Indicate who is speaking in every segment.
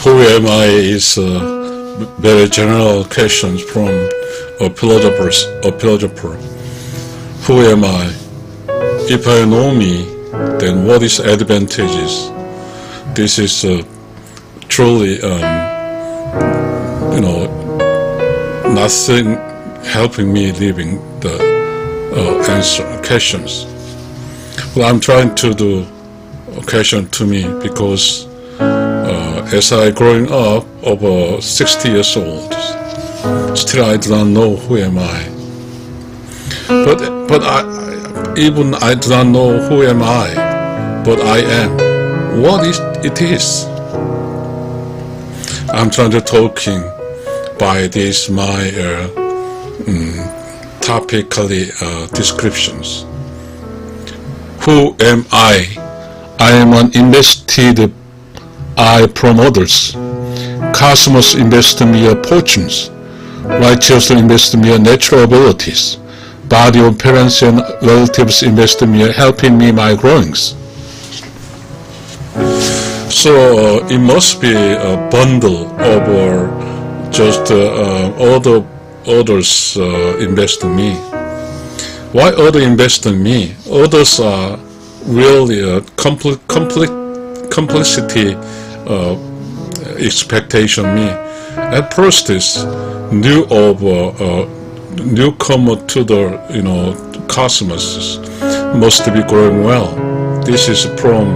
Speaker 1: Who am I is a very general question from a philosopher. Who am I? If I know me, then what is advantages? This is truly, nothing helping me living the questions. Well, I'm trying to do a question to me because as I growing up, over 60 years old, still I do not know who am I. But I do not know who am I, but I am. What it is? I'm trying to talking by these my topically descriptions. Who am I? I am an invested I from others. Cosmos invests in me fortunes. Righteous invest in me natural abilities. Body of parents and relatives invest in me, helping me my growings. So it must be a bundle of just others invest in me. Why others invest in me? Others are really a complicity expectation me. At first, is newcomer to the cosmos must be growing well. This is from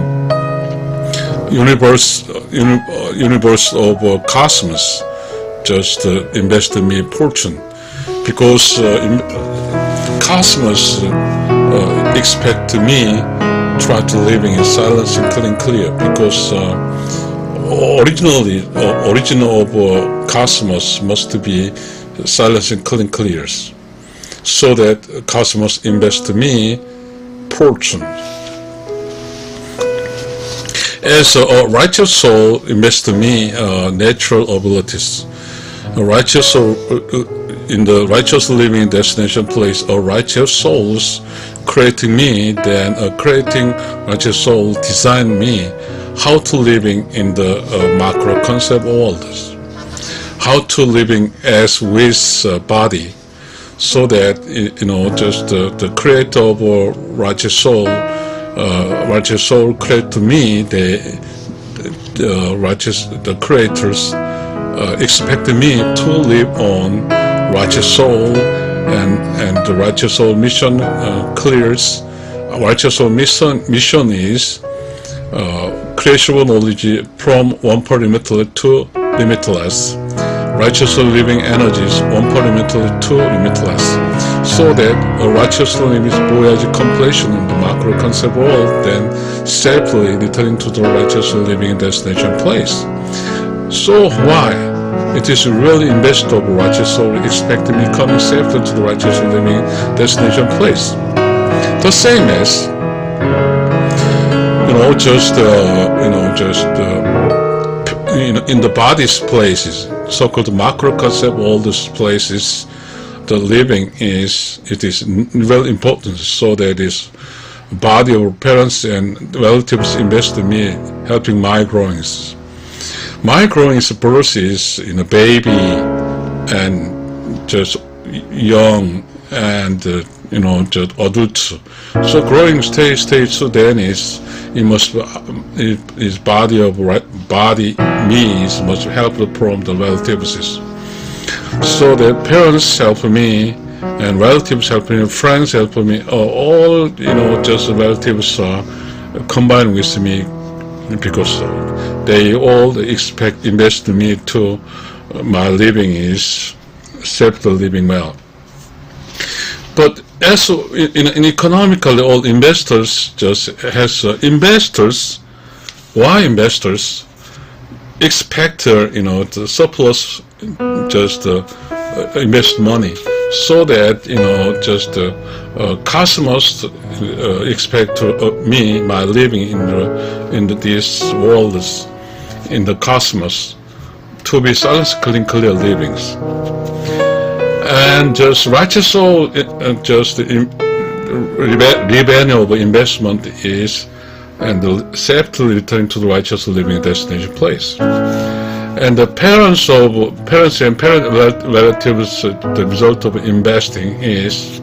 Speaker 1: universe of cosmos. Just invest in me fortune, because cosmos expect me try to living in silence and clear, because original of cosmos must be silence and clear, so that cosmos invest me fortune. As a righteous soul invest me natural abilities. A righteous soul in the righteous living destination place, a righteous souls creating me, then a creating righteous soul design me how to living in the macro concept world, how to living as with body, so that just the creator of righteous soul create to me the creators expect me to live on righteous soul, and the righteous soul mission clears. Righteous soul mission is creation knowledge from one part limitless to limitless. Righteous soul living energies one part limitless to limitless, so that a righteous soul is voyage completion in the macro concept world, then safely returning to the righteous soul living destination place. So why? It is really invest of righteous soul expecting me coming safely to the righteous soul living destination place. The same as in the body's places, so-called macro concept world places, the living is very important, so that is body of parents and relatives invest in me, helping my growings. My growing birth is baby and just young and just adult. So growing stage so then is body me must help from the relatives. So the parents help me and relatives help me, friends help me, all just relatives are combined with me, because they all invest in me to my living is safely living well. But also in economically, all investors just has investors. Why investors expect the surplus just invest money, so that just cosmos expect me my living in this world, in the cosmos, to be silence clear livings. And just righteous soul just revenue of investment is and safely return to the righteous living destination place. And the parents and parent relatives, the result of investing is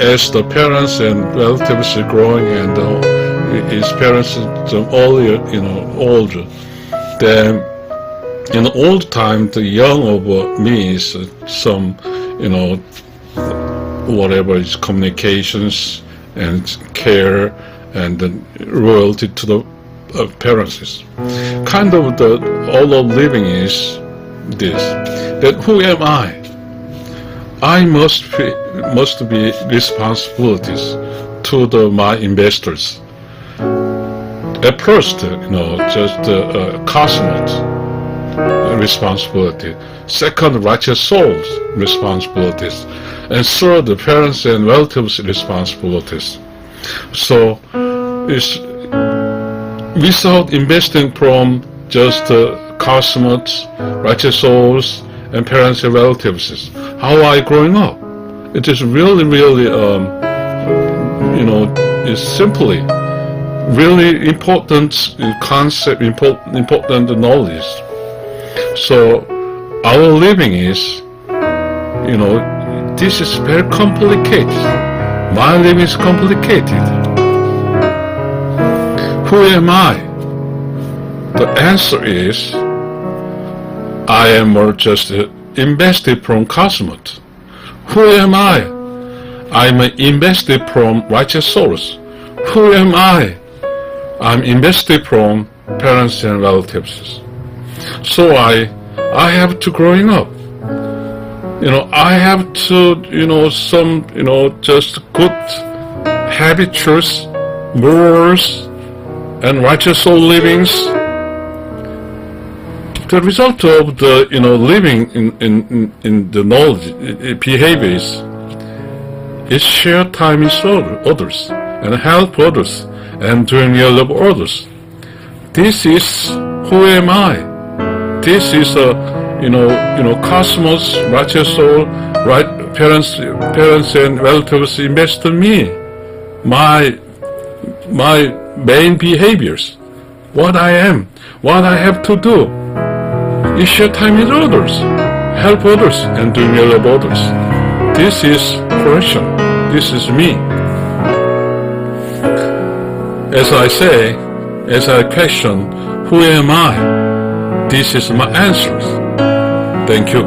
Speaker 1: as the parents and relatives are growing and his parents are older, then in the old time, the young of me is some, whatever is communications and care and loyalty to the parents. Kind of all of living is this, that who am I? I must be responsibilities to my investors. At first, just cosmos responsibility. Second, righteous souls responsibilities. And third, the parents and relatives responsibilities. So, it's without investing from just cosmos, righteous souls, and parents and relatives, how I growing up. It is really, is simply really important concept, important knowledge. So our living is, this is very complicated. My living is complicated. Who am I? The answer is, I am more just invested from cosmos. Who am I? I'm invested from righteous souls. Who am I? I'm invested from parents and relatives. So I have to growing up. I have to, some, just good habits, morals, and righteous soul livings. The result of the, living in the knowledge, behaviors, is share time with others, and help others, and doing your love others. This is who am I? This is cosmos, righteous soul, right? Parents and relatives invest in me. My main behaviors, what I am, what I have to do. You share time with others, help others, and do your love others. This is correction. This is me. As I say, as I question, who am I? This is my answers. Thank you.